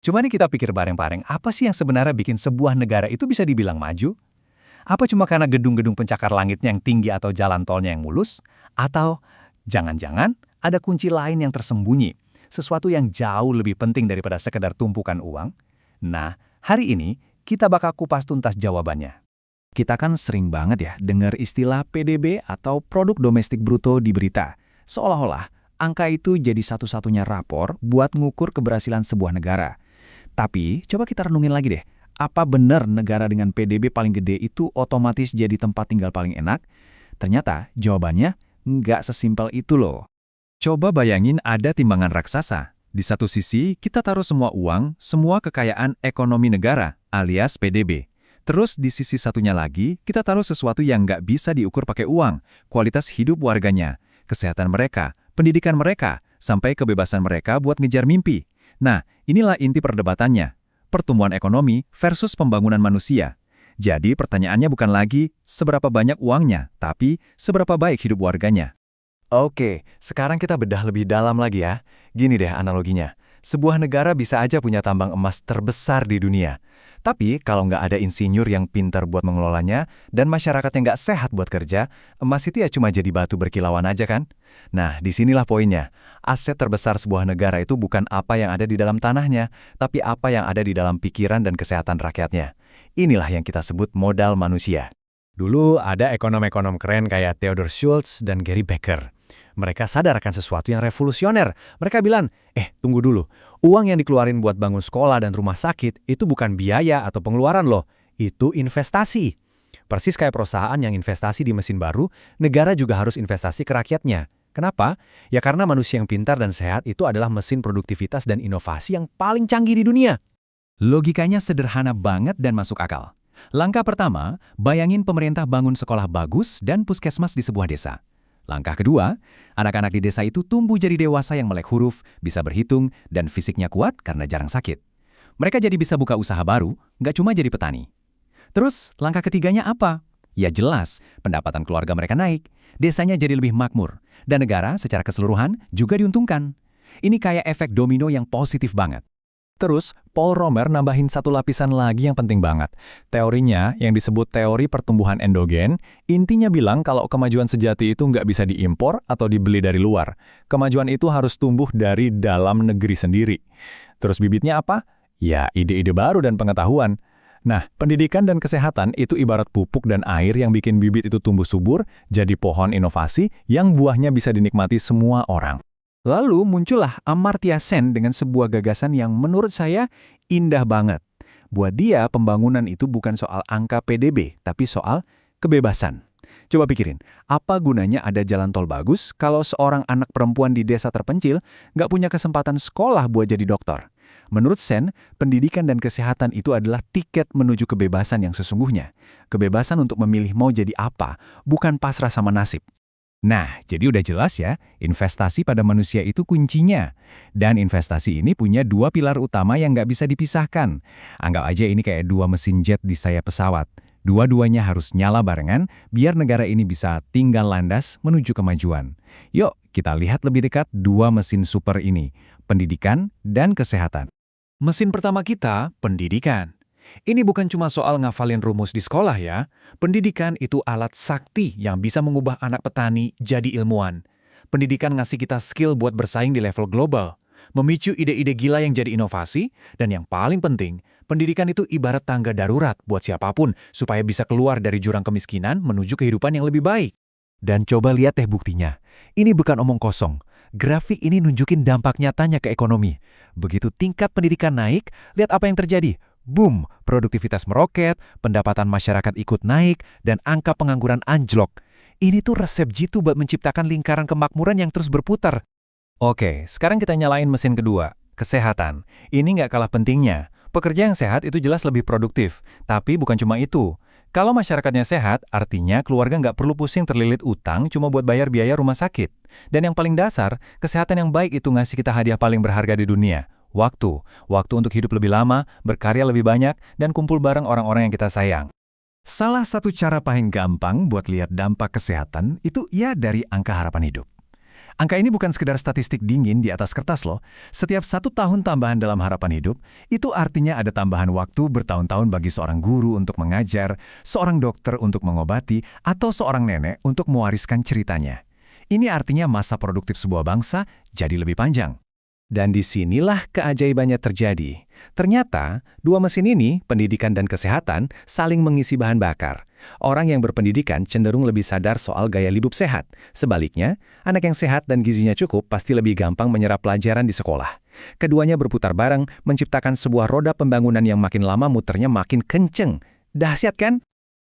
Cuma nih kita pikir bareng-bareng, apa sih yang sebenarnya bikin sebuah negara itu bisa dibilang maju? Apa cuma karena gedung-gedung pencakar langitnya yang tinggi atau jalan tolnya yang mulus? Atau jangan-jangan ada kunci lain yang tersembunyi, sesuatu yang jauh lebih penting daripada sekedar tumpukan uang? Nah, hari ini kita bakal kupas tuntas jawabannya. Kita kan sering banget ya dengar istilah PDB atau Produk Domestik Bruto di berita. Seolah-olah angka itu jadi satu-satunya rapor buat ngukur keberhasilan sebuah negara. Tapi coba kita renungin lagi deh, apa benar negara dengan PDB paling gede itu otomatis jadi tempat tinggal paling enak? Ternyata jawabannya nggak sesimpel itu loh. Coba bayangin ada timbangan raksasa. Di satu sisi, kita taruh semua uang, semua kekayaan ekonomi negara, alias PDB. Terus di sisi satunya lagi, kita taruh sesuatu yang nggak bisa diukur pakai uang, kualitas hidup warganya, kesehatan mereka, pendidikan mereka, sampai kebebasan mereka buat ngejar mimpi. Nah, inilah inti perdebatannya. Pertumbuhan ekonomi versus pembangunan manusia. Jadi pertanyaannya bukan lagi seberapa banyak uangnya, tapi seberapa baik hidup warganya. Oke, sekarang kita bedah lebih dalam lagi ya. Gini deh analoginya. Sebuah negara bisa aja punya tambang emas terbesar di dunia. Tapi kalau nggak ada insinyur yang pintar buat mengelolanya dan masyarakat yang nggak sehat buat kerja, emas itu ya cuma jadi batu berkilauan aja kan? Nah, disinilah poinnya. Aset terbesar sebuah negara itu bukan apa yang ada di dalam tanahnya, tapi apa yang ada di dalam pikiran dan kesehatan rakyatnya. Inilah yang kita sebut modal manusia. Dulu ada ekonom-ekonom keren kayak Theodore Schultz dan Gary Becker. Mereka sadar akan sesuatu yang revolusioner. Mereka bilang, tunggu dulu. Uang yang dikeluarin buat bangun sekolah dan rumah sakit itu bukan biaya atau pengeluaran loh. Itu investasi. Persis kayak perusahaan yang investasi di mesin baru, negara juga harus investasi ke rakyatnya. Kenapa? Ya karena manusia yang pintar dan sehat itu adalah mesin produktivitas dan inovasi yang paling canggih di dunia. Logikanya sederhana banget dan masuk akal. Langkah pertama, bayangin pemerintah bangun sekolah bagus dan puskesmas di sebuah desa. Langkah kedua, anak-anak di desa itu tumbuh jadi dewasa yang melek huruf, bisa berhitung, dan fisiknya kuat karena jarang sakit. Mereka jadi bisa buka usaha baru, nggak cuma jadi petani. Terus, langkah ketiganya apa? Ya jelas, pendapatan keluarga mereka naik, desanya jadi lebih makmur, dan negara secara keseluruhan juga diuntungkan. Ini kayak efek domino yang positif banget. Terus, Paul Romer nambahin satu lapisan lagi yang penting banget. Teorinya, yang disebut teori pertumbuhan endogen, intinya bilang kalau kemajuan sejati itu nggak bisa diimpor atau dibeli dari luar. Kemajuan itu harus tumbuh dari dalam negeri sendiri. Terus bibitnya apa? Ya, ide-ide baru dan pengetahuan. Nah, pendidikan dan kesehatan itu ibarat pupuk dan air yang bikin bibit itu tumbuh subur, jadi pohon inovasi yang buahnya bisa dinikmati semua orang. Lalu muncullah Amartya Sen dengan sebuah gagasan yang menurut saya indah banget. Buat dia, pembangunan itu bukan soal angka PDB, tapi soal kebebasan. Coba pikirin, apa gunanya ada jalan tol bagus kalau seorang anak perempuan di desa terpencil nggak punya kesempatan sekolah buat jadi dokter? Menurut Sen, pendidikan dan kesehatan itu adalah tiket menuju kebebasan yang sesungguhnya. Kebebasan untuk memilih mau jadi apa, bukan pasrah sama nasib. Nah, jadi udah jelas ya, investasi pada manusia itu kuncinya. Dan investasi ini punya dua pilar utama yang nggak bisa dipisahkan. Anggap aja ini kayak dua mesin jet di sayap pesawat. Dua-duanya harus nyala barengan, biar negara ini bisa tinggal landas menuju kemajuan. Yuk, kita lihat lebih dekat dua mesin super ini, pendidikan dan kesehatan. Mesin pertama kita, pendidikan. Ini bukan cuma soal ngafalin rumus di sekolah ya. Pendidikan itu alat sakti yang bisa mengubah anak petani jadi ilmuwan. Pendidikan ngasih kita skill buat bersaing di level global, memicu ide-ide gila yang jadi inovasi, dan yang paling penting, pendidikan itu ibarat tangga darurat buat siapapun supaya bisa keluar dari jurang kemiskinan menuju kehidupan yang lebih baik. Dan coba lihat deh buktinya. Ini bukan omong kosong. Grafik ini nunjukin dampak nyatanya ke ekonomi. Begitu tingkat pendidikan naik, lihat apa yang terjadi. Boom, produktivitas meroket, pendapatan masyarakat ikut naik, dan angka pengangguran anjlok. Ini tuh resep jitu buat menciptakan lingkaran kemakmuran yang terus berputar. Oke, sekarang kita nyalain mesin kedua, kesehatan. Ini nggak kalah pentingnya. Pekerja yang sehat itu jelas lebih produktif, tapi bukan cuma itu. Kalau masyarakatnya sehat, artinya keluarga nggak perlu pusing terlilit utang cuma buat bayar biaya rumah sakit. Dan yang paling dasar, kesehatan yang baik itu ngasih kita hadiah paling berharga di dunia. Waktu untuk hidup lebih lama, berkarya lebih banyak, dan kumpul bareng orang-orang yang kita sayang. Salah satu cara paling gampang buat lihat dampak kesehatan itu ya dari angka harapan hidup. Angka ini bukan sekedar statistik dingin di atas kertas loh. Setiap 1 tahun tambahan dalam harapan hidup, itu artinya ada tambahan waktu bertahun-tahun bagi seorang guru untuk mengajar, seorang dokter untuk mengobati, atau seorang nenek untuk mewariskan ceritanya. Ini artinya masa produktif sebuah bangsa jadi lebih panjang. Dan disinilah keajaibannya terjadi. Ternyata, dua mesin ini, pendidikan dan kesehatan, saling mengisi bahan bakar. Orang yang berpendidikan cenderung lebih sadar soal gaya hidup sehat. Sebaliknya, anak yang sehat dan gizinya cukup pasti lebih gampang menyerap pelajaran di sekolah. Keduanya berputar bareng, menciptakan sebuah roda pembangunan yang makin lama muternya makin kenceng. Dahsyat kan?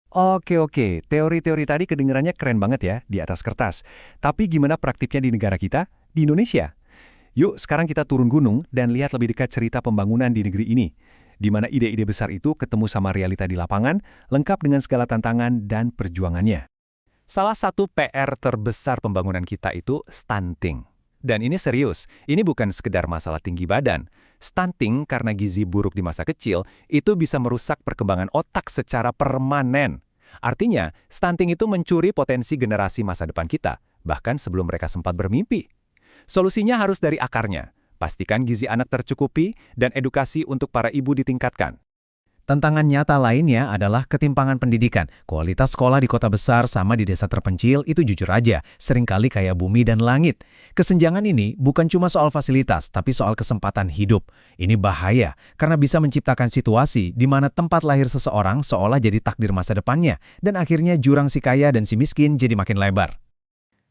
Oke, teori-teori tadi kedengarannya keren banget ya di atas kertas. Tapi gimana praktiknya di negara kita, di Indonesia? Yuk, sekarang kita turun gunung dan lihat lebih dekat cerita pembangunan di negeri ini, di mana ide-ide besar itu ketemu sama realita di lapangan, lengkap dengan segala tantangan dan perjuangannya. Salah satu PR terbesar pembangunan kita itu stunting. Dan ini serius, ini bukan sekedar masalah tinggi badan. Stunting karena gizi buruk di masa kecil, itu bisa merusak perkembangan otak secara permanen. Artinya, stunting itu mencuri potensi generasi masa depan kita, bahkan sebelum mereka sempat bermimpi. Solusinya harus dari akarnya. Pastikan gizi anak tercukupi dan edukasi untuk para ibu ditingkatkan. Tantangan nyata lainnya adalah ketimpangan pendidikan. Kualitas sekolah di kota besar sama di desa terpencil itu jujur aja, seringkali kayak bumi dan langit. Kesenjangan ini bukan cuma soal fasilitas, tapi soal kesempatan hidup. Ini bahaya, karena bisa menciptakan situasi di mana tempat lahir seseorang seolah jadi takdir masa depannya, dan akhirnya jurang si kaya dan si miskin jadi makin lebar.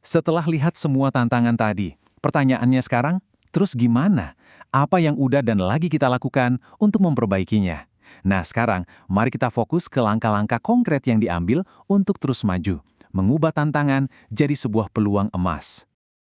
Setelah lihat semua tantangan tadi, pertanyaannya sekarang, terus gimana? Apa yang udah dan lagi kita lakukan untuk memperbaikinya? Nah sekarang, mari kita fokus ke langkah-langkah konkret yang diambil untuk terus maju, mengubah tantangan jadi sebuah peluang emas.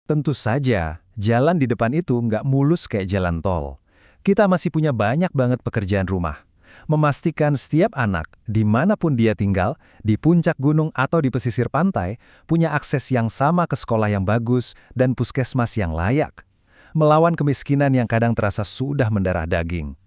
Tentu saja, jalan di depan itu nggak mulus kayak jalan tol. Kita masih punya banyak banget pekerjaan rumah. Memastikan setiap anak, dimanapun dia tinggal, di puncak gunung atau di pesisir pantai, punya akses yang sama ke sekolah yang bagus dan puskesmas yang layak. Melawan kemiskinan yang kadang terasa sudah mendarah daging.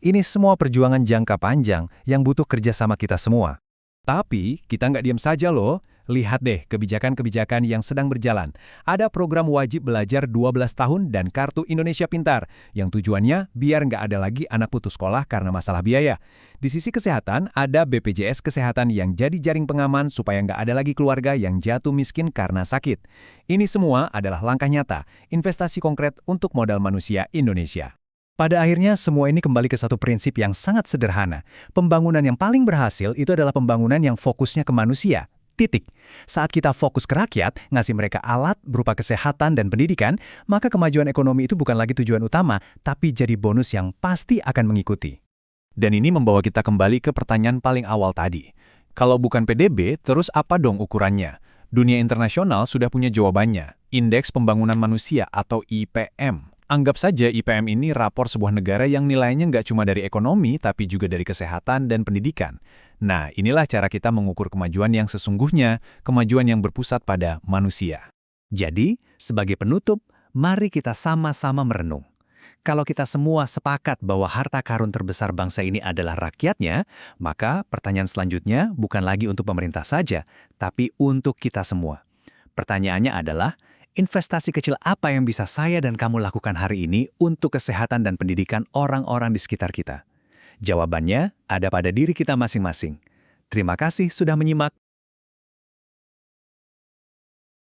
Ini semua perjuangan jangka panjang yang butuh kerjasama kita semua. Tapi, kita nggak diam saja loh. Lihat deh kebijakan-kebijakan yang sedang berjalan. Ada program wajib belajar 12 tahun dan Kartu Indonesia Pintar, yang tujuannya biar nggak ada lagi anak putus sekolah karena masalah biaya. Di sisi kesehatan, ada BPJS Kesehatan yang jadi jaring pengaman supaya nggak ada lagi keluarga yang jatuh miskin karena sakit. Ini semua adalah langkah nyata, investasi konkret untuk modal manusia Indonesia. Pada akhirnya, semua ini kembali ke satu prinsip yang sangat sederhana. Pembangunan yang paling berhasil itu adalah pembangunan yang fokusnya ke manusia. Titik. Saat kita fokus ke rakyat, ngasih mereka alat berupa kesehatan dan pendidikan, maka kemajuan ekonomi itu bukan lagi tujuan utama, tapi jadi bonus yang pasti akan mengikuti. Dan ini membawa kita kembali ke pertanyaan paling awal tadi. Kalau bukan PDB, terus apa dong ukurannya? Dunia internasional sudah punya jawabannya. Indeks Pembangunan Manusia atau IPM. Anggap saja IPM ini rapor sebuah negara yang nilainya nggak cuma dari ekonomi, tapi juga dari kesehatan dan pendidikan. Nah, inilah cara kita mengukur kemajuan yang sesungguhnya, kemajuan yang berpusat pada manusia. Jadi, sebagai penutup, mari kita sama-sama merenung. Kalau kita semua sepakat bahwa harta karun terbesar bangsa ini adalah rakyatnya, maka pertanyaan selanjutnya bukan lagi untuk pemerintah saja, tapi untuk kita semua. Pertanyaannya adalah, investasi kecil apa yang bisa saya dan kamu lakukan hari ini untuk kesehatan dan pendidikan orang-orang di sekitar kita? Jawabannya ada pada diri kita masing-masing. Terima kasih sudah menyimak.